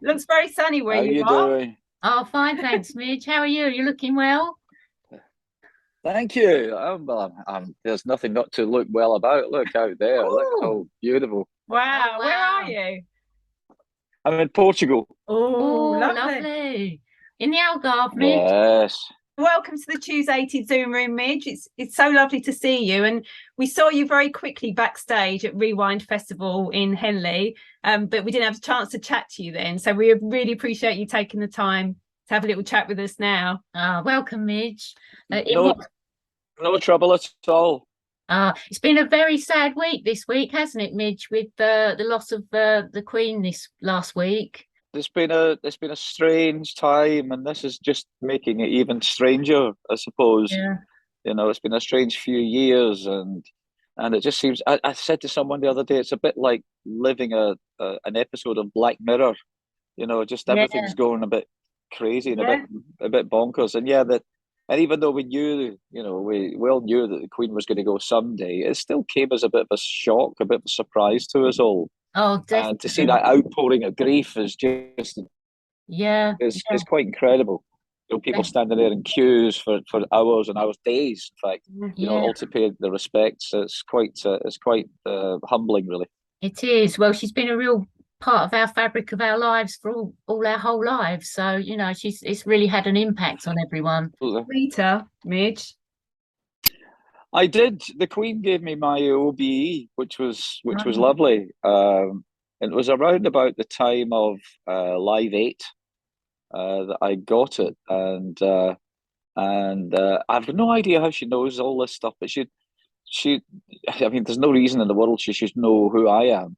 Looks very sunny where How you you are. doing? Oh, fine, thanks, Midge. How are you? You looking well? Thank you. There's nothing not to look well about. Look out there. Look Oh, how beautiful. oh Wow, where are wow. you? I'm in Portugal. Oh, Oh, lovely. lovely. In the Algarve, Midge. Yes. Welcome to the Tuesday 80 Zoom room, Midge. It's so lovely to see you. And we saw you very quickly backstage at Rewind Festival in Henley, but we didn't have a chance to chat to you then. So we really appreciate you taking the time to have a little chat with us now. Welcome, Midge. It No, was. no trouble at all. It's been a very sad week this week, hasn't it, Midge? With the loss of the Queen this last week. It's been a strange time, and this is just making it even stranger, I suppose. Yeah. It's been a strange few years, and it just seems. I said to someone the other day, it's a bit like living an episode of Black Mirror. Just Yeah. everything's going a bit crazy and a bit Yeah, a bit bonkers. And yeah, that and even though we knew, we all knew that the Queen was going to go someday, it still came as a bit of a shock, a bit of a surprise to us all. Oh, And to see definitely. that outpouring of grief is just Yeah. is quite incredible. People Yeah. standing there in queues for hours and hours, days, in fact, Yeah. all to pay the respects. It's quite humbling, really. It is. Well, she's been a real part of our fabric of our lives for all our whole lives. So, it's really had an impact on everyone. Rita, Midge. I did. The Queen gave me my OBE, which was Oh, lovely. It was around about the time of Live 8 that I got it, and I've no idea how she knows all this stuff, but she, I mean, there's no reason in the world she should know who I am,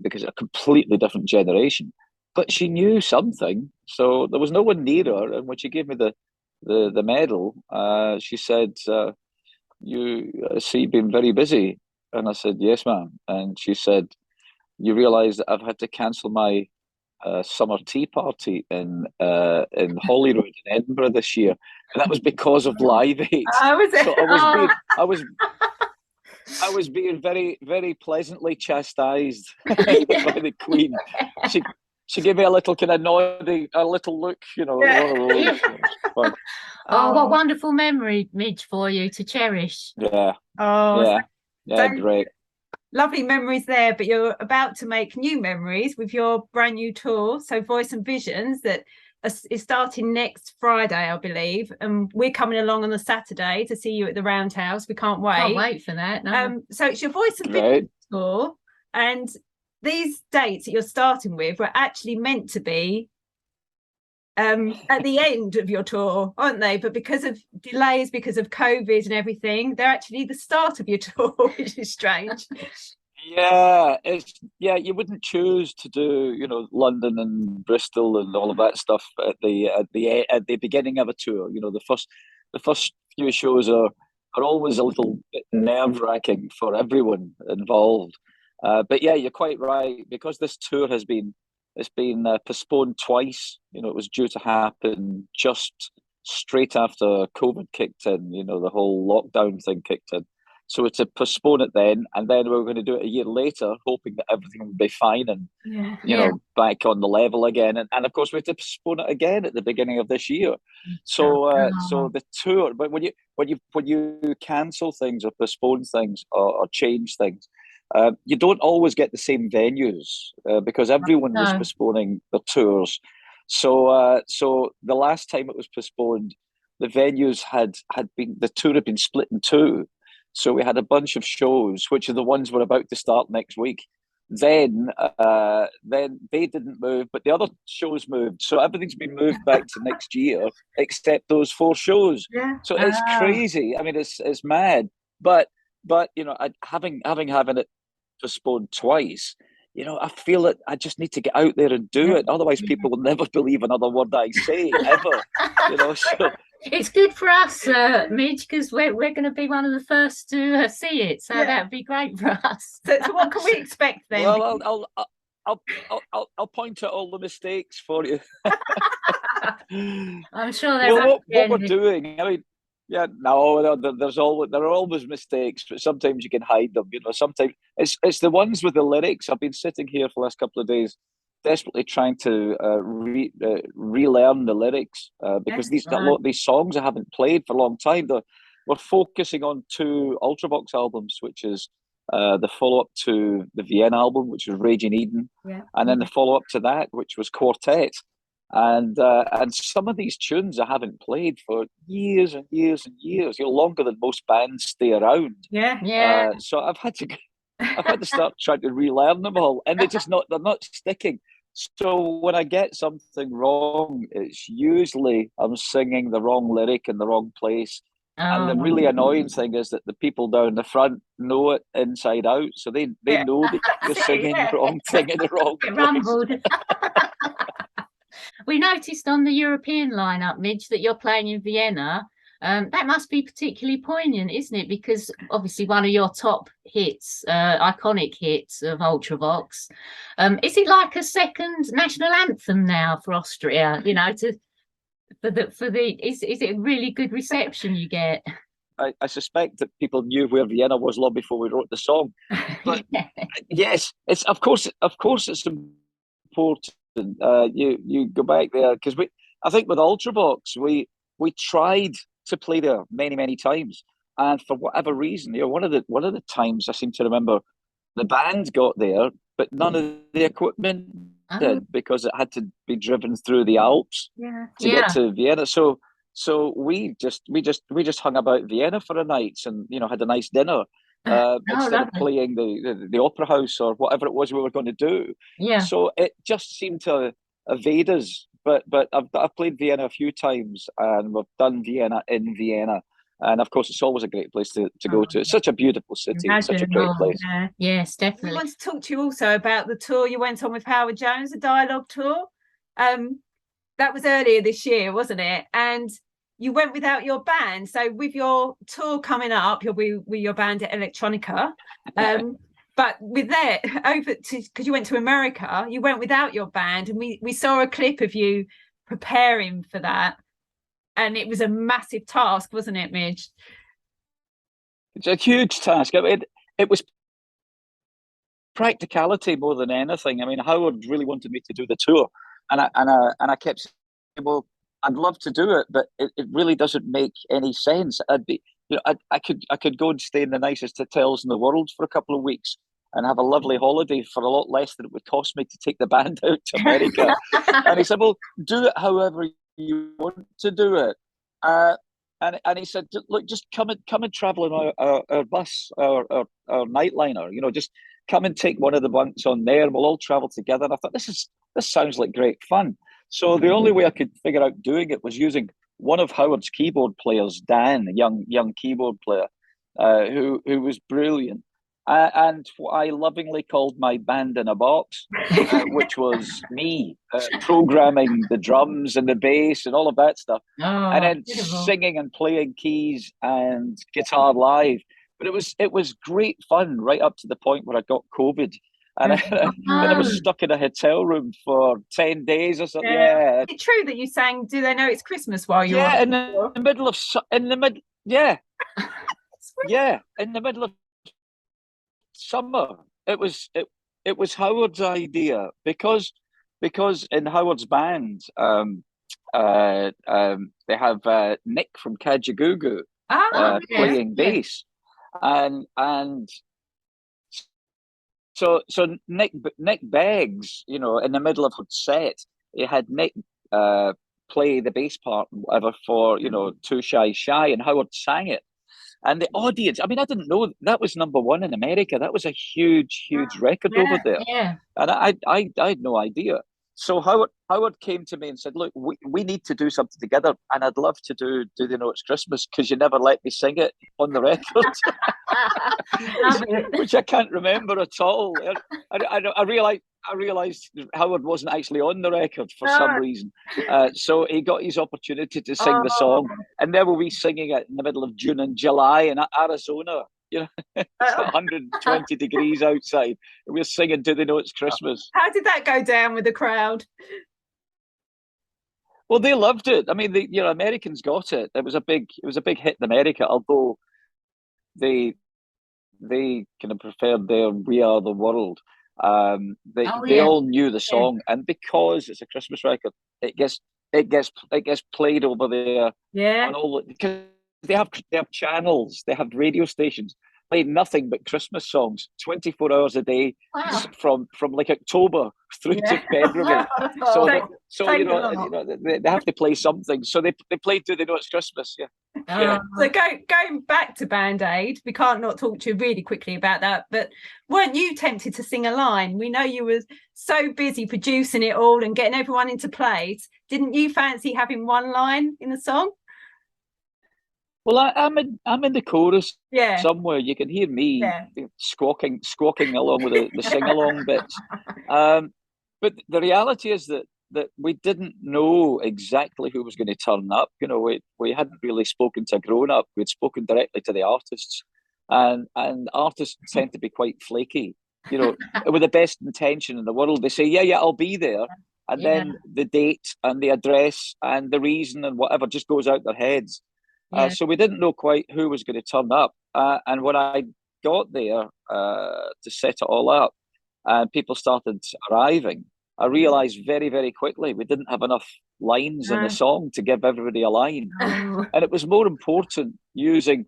because a completely different generation. But she knew something, so there was no one near her. And when she gave me the medal, she said, "You see, you've been very busy." And I said, "Yes, ma'am." And she said, "You realise that I've had to cancel my summer tea party in Holyrood in Edinburgh this year, and that was because of Live Eight." Oh, was it? So I was oh, being I was I was being very, very pleasantly chastised by the Queen. She she gave me a little kind of nodding, a little look, it was Yeah. one of those. It was fun. oh, what Oh, wonderful memory, Midge, for you to cherish. Yeah, oh, yeah, so yeah, great. lovely memories there, but you're about to make new memories with your brand new tour. So Voice and Visions that is starting next Friday, I believe. And we're coming along on the Saturday to see you at the Roundhouse. We can't Can't wait. wait for that. No. So it's your Voice and Visions Great. tour. And these dates that you're starting with were actually meant to be at the end of your tour, aren't they? But because of delays, because of COVID and everything, they're actually the start of your tour, which is strange. Yeah, you wouldn't choose to do, London and Bristol and all of that stuff at the beginning of a tour. The first few shows are always a little bit nerve-wracking for everyone involved. But yeah, you're quite right, because this tour it's been postponed twice. It was due to happen just straight after COVID kicked in. The whole lockdown thing kicked in. So to postpone it then, and then we are going to do it a year later, hoping that everything will be fine and Yeah. Yeah. back on the level again. And of course we have to postpone it again at the beginning of this year. So Oh, the tour, but when you cancel things or postpone things or change things, you don't always get the same venues, because everyone was no. postponing the tours. So the last time it was postponed, the venues the tour had been split in two. So we had a bunch of shows, which are the ones we're about to start next week. Then they didn't move, but the other shows moved. So everything's been moved back to next year, except those four shows. Yeah. So it's crazy. I mean, it's mad. But having it postponed twice, I feel that I just need to get out there and do it. Otherwise, people will never believe another word I say ever. So It's good for us, Midge, because we're going to be one of the first to see it. So Yeah. that'd be great for us. So what can we expect then? well, I'll point out all the mistakes for you. I'm sure they're Well, what we're happy. doing, I mean, yeah, no, there are always mistakes, but sometimes you can hide them. Sometimes it's the ones with the lyrics. I've been sitting here for the last couple of days desperately trying to relearn the lyrics because a lot of these songs I haven't played for a long time. We're focusing on two Ultravox albums, which is the follow-up to the Vienna album, which was Raging Eden, and then the follow-up to that, which was Quartet. And some of these tunes I haven't played for years and years and years, longer than most bands stay around. So I've had to start trying to relearn them all, and they're not sticking. So when I get something wrong, it's usually I'm singing the wrong lyric in the wrong place. And the really annoying thing is that the people down the front know it inside out, so they know that you're singing the wrong thing in the wrong place. We noticed on the European lineup, Midge, that you're playing in Vienna. That must be particularly poignant, isn't it? Because obviously one of your top hits, iconic hits of Ultravox. Is it like a second national anthem now for Austria? You know, is it a really good reception you get? I suspect that people knew where Vienna was long before we wrote the song. But yes, it's of course it's important. You go back there because I think with Ultravox we tried to play there many times, and for whatever reason, one of the times I seem to remember the band got there, but none of the equipment did because it had to be driven through the Alps to get to Vienna. So we just hung about Vienna for a night and had a nice dinner instead of playing the opera house or whatever it was we were going to do. So it just seemed to evade us. But I've played Vienna a few times, and we've done Vienna in Vienna, and of course it's always a great place to go to. It's such a beautiful city, it's such a great place. Yes, definitely. We want to talk to you also about the tour you went on with Howard Jones, the Dialogue tour. That was earlier this year, wasn't it? And you went without your band. So with your tour coming up, you'll be with your band at Electronica. But with that, because you went to America, you went without your band, and we saw a clip of you preparing for that, and it was a massive task, wasn't it, Midge? It's a huge task. I mean, it was practicality more than anything. I mean, Howard really wanted me to do the tour, and I kept saying, well, I'd love to do it, but it really doesn't make any sense. I could go and stay in the nicest hotels in the world for a couple of weeks and have a lovely holiday for a lot less than it would cost me to take the band out to America. And he said, well, do it however you want to do it. And he said, look, just come and travel on our bus, our nightliner. Just come and take one of the bunks on there, and we'll all travel together. And I thought, this sounds like great fun. So the only way I could figure out doing it was using one of Howard's keyboard players, Dan, a young keyboard player, who was brilliant, and what I lovingly called my band in a box, which was me programming the drums and the bass and all of that stuff, and then singing and playing keys and guitar live. But it was great fun right up to the point where I got COVID. And I was stuck in a hotel room for 10 days or something. Yeah. Is it true that you sang "Do They Know It's Christmas" while you were in the middle of in the middle of summer? It was Howard's idea because in Howard's band they have Nick from Kajagoogoo playing bass, and So Nick begs, in the middle of her set, he had Nick play the bass part and whatever for, Too Shy Shy, and Howard sang it. And the audience, I mean, I didn't know that was #1 in America. That was a huge record over there. Yeah. And I had no idea. So Howard came to me and said, look, we need to do something together, and I'd love to do They Know It's Christmas, because you never let me sing it on the record. Which I can't remember at all. I realized Howard wasn't actually on the record for some reason. So he got his opportunity to sing the song, and there were we singing it in the middle of June and July in Arizona. It's 120 degrees outside, and we're singing "Do They Know It's Christmas." How did that go down with the crowd? Well, they loved it. I mean, the Americans got it. It was a big hit in America, although they kind of preferred their "We Are the World." They all knew the song, and because it's a Christmas record, it gets played over there. Yeah. On all, because they have channels, they have radio stations play nothing but Christmas songs 24 hours a day. Wow. from like October through to February. So they have to play something. So they play till they know it's Christmas. Yeah. So going back to Band Aid, we can't not talk to you really quickly about that. But weren't you tempted to sing a line? We know you were so busy producing it all and getting everyone into place. Didn't you fancy having one line in the song? Well, I'm in the chorus somewhere. You can hear me squawking along with the sing along bits. But the reality is that we didn't know exactly who was going to turn up. You know, we hadn't really spoken to a grown up. We'd spoken directly to the artists, and artists tend to be quite flaky. You know, with the best intention in the world, they say, yeah, I'll be there. And then the date and the address and the reason and whatever just goes out their heads. So we didn't know quite who was going to turn up. And when I got there to set it all up and people started arriving, I realised very, very quickly we didn't have enough lines in the song to give everybody a line. And it was more important using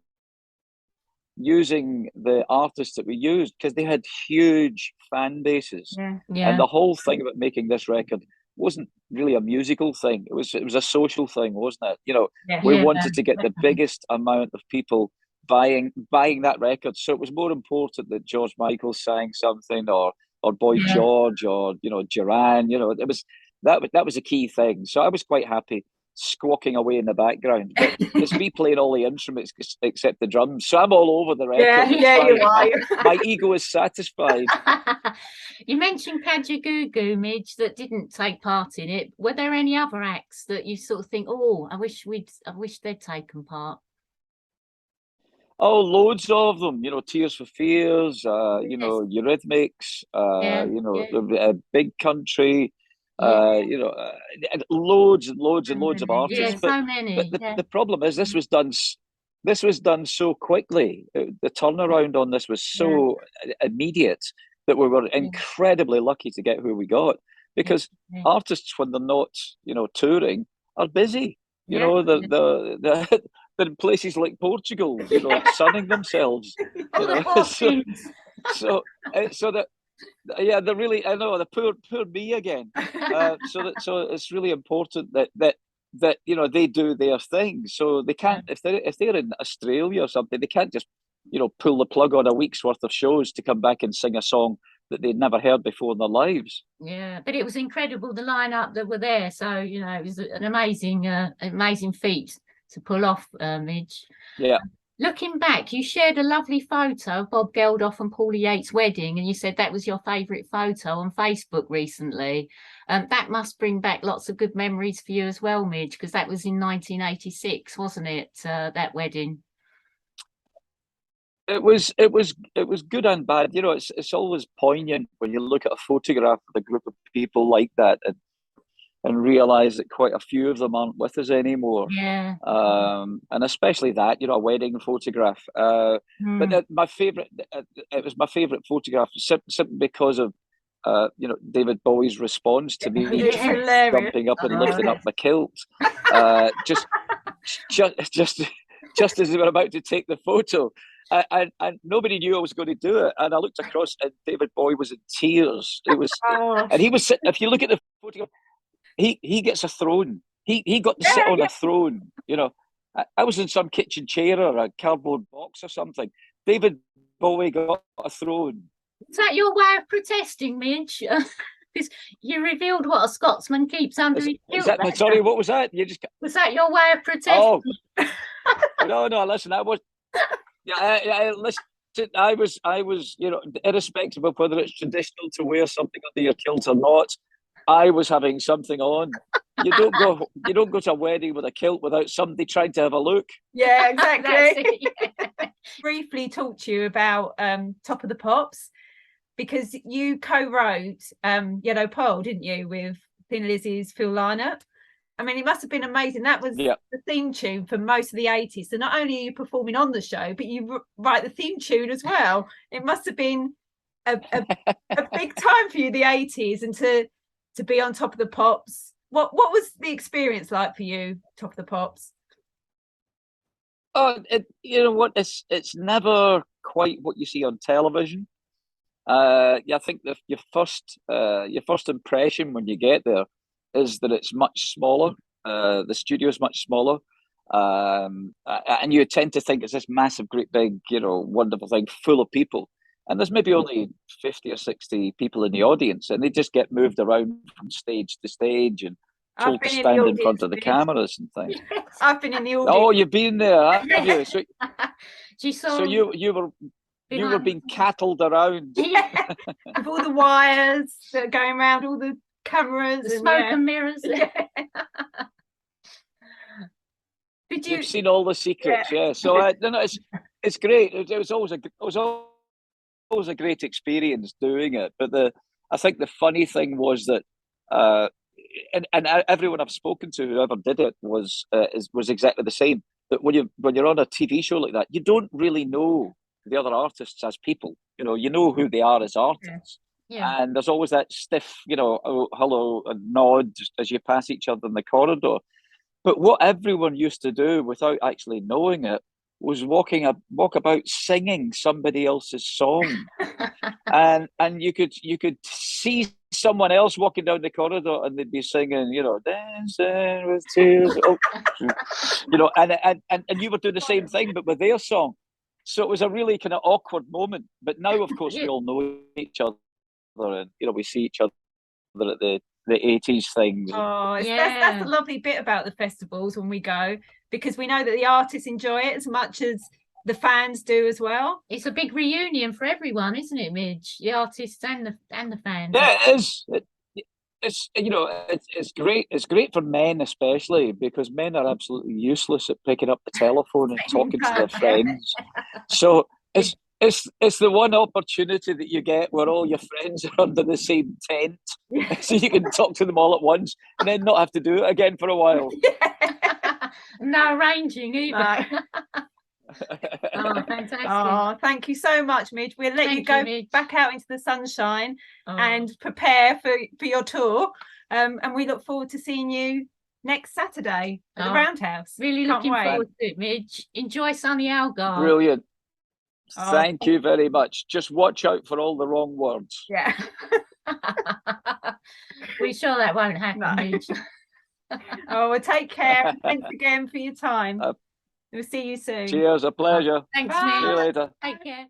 the artists that we used because they had huge fan bases. And the whole thing about making this record wasn't really a musical thing. It was a social thing, wasn't it? You know, we wanted to get the biggest amount of people buying that record. So it was more important that George Michael sang something or Boy George or, you know, Duran. You know, it was that was a key thing. So I was quite happy squawking away in the background. But it's me playing all the instruments except the drums. So I'm all over the record. You are. My ego is satisfied. You mentioned Kajagoogoo, Midge, that didn't take part in it. Were there any other acts that you sort of think, oh, I wish they'd taken part? Oh, loads of them. You know, Tears for Fears. You know, Eurythmics. Big Country. You know, loads and loads and loads of artists. So many. But the problem is this was done so quickly. The turnaround on this was so immediate that we were incredibly lucky to get who we got, because artists, when they're not, you know, touring, are busy. You know, they're in places like Portugal, you know, sunning themselves. You know? so that. Yeah, they're really. I know, the poor me again. So it's really important that you know they do their thing. So they can't, if they're in Australia or something, they can't just, you know, pull the plug on a week's worth of shows to come back and sing a song that they'd never heard before in their lives. Yeah, but it was incredible, the lineup that were there. So, you know, it was an amazing feat to pull off, Midge. Yeah. Looking back, you shared a lovely photo of Bob Geldof and Paula Yates' wedding, and you said that was your favourite photo on Facebook recently. That must bring back lots of good memories for you as well, Midge, because that was in 1986, wasn't it? That wedding. It was good and bad. You know, it's always poignant when you look at a photograph of a group of people like that and realise that quite a few of them aren't with us anymore. Yeah. And especially that, you know, a wedding photograph. But it was my favourite photograph simply because of, you know, David Bowie's response to me jumping up and lifting up my kilt. Just as they were about to take the photo. And nobody knew I was going to do it. And I looked across and David Bowie was in tears. It was, and he was sitting, if you look at the photograph, he gets a throne. He got to sit on a throne. You know, I was in some kitchen chair or a cardboard box or something. David Bowie got a throne. Is that your way of protesting, Midge? Because you revealed what a Scotsman keeps under his kilt. Sorry, what was that? Was that your way of protesting? Oh, no. Listen, I was. Listen. I was, you know, irrespective of whether it's traditional to wear something under your kilt or not, I was having something on. You don't go to a wedding with a kilt without somebody trying to have a look. Yeah, exactly. Briefly talk to you about Top of the Pops, because you co-wrote Yellow Pole, didn't you, with Thin Lizzy's Phil Lynott? I mean, it must have been amazing. That was the theme tune for most of the 80s. So not only are you performing on the show, but you write the theme tune as well. It must have been a big time for you, the 80s, and to be on Top of the Pops. What was the experience like for you, Top of the Pops? Oh, you know what? It's never quite what you see on television. Yeah, I think your first impression when you get there is that it's much smaller. The studio is much smaller, and you tend to think it's this massive, great, big, wonderful thing full of people. And there's maybe only 50 or 60 people in the audience, and they just get moved around from stage to stage and told to stand in front of the cameras and things. I've been in the audience. Oh, you've been there, have you? So you were being cattled around. Yeah, with all the wires that are going around, all the cameras, the smoke and mirrors. Yeah. You've seen all the secrets, yeah. So no, it's great. It was always a great experience doing it. But I think the funny thing was that, and everyone I've spoken to, whoever did it, was exactly the same. That when you're on a TV show like that, you don't really know the other artists as people. You know who they are as artists. Yeah. And there's always that stiff, oh, hello, and nod as you pass each other in the corridor. But what everyone used to do without actually knowing it was walk about singing somebody else's song. and you could see someone else walking down the corridor and they'd be singing, dancing with tears. And you were doing the same thing, but with their song. So it was a really kind of awkward moment. But now, of course, we all know each other, and we see each other at the 80s things. Oh, that's the lovely bit about the festivals when we go, because we know that the artists enjoy it as much as the fans do as well. It's a big reunion for everyone, isn't it, Midge? The artists and the fans. Yeah, it is. It's great. It's great for men, especially because men are absolutely useless at picking up the telephone and talking to their friends. So it's the one opportunity that you get where all your friends are under the same tent, so you can talk to them all at once and then not have to do it again for a while. No arranging either. No. Oh, fantastic. Oh, thank you so much, Midge. We'll let you go back out into the sunshine and prepare for your tour. And we look forward to seeing you next Saturday at the Roundhouse. Really looking forward to it, Midge. Enjoy sunny Algarve. Brilliant. Thank you very much. Just watch out for all the wrong words. Yeah. We're sure that won't happen, Midge. Oh, well, take care. Thanks again for your time. We'll see you soon. Cheers, a pleasure. Thanks, Bye. Midge. See you later. Take care.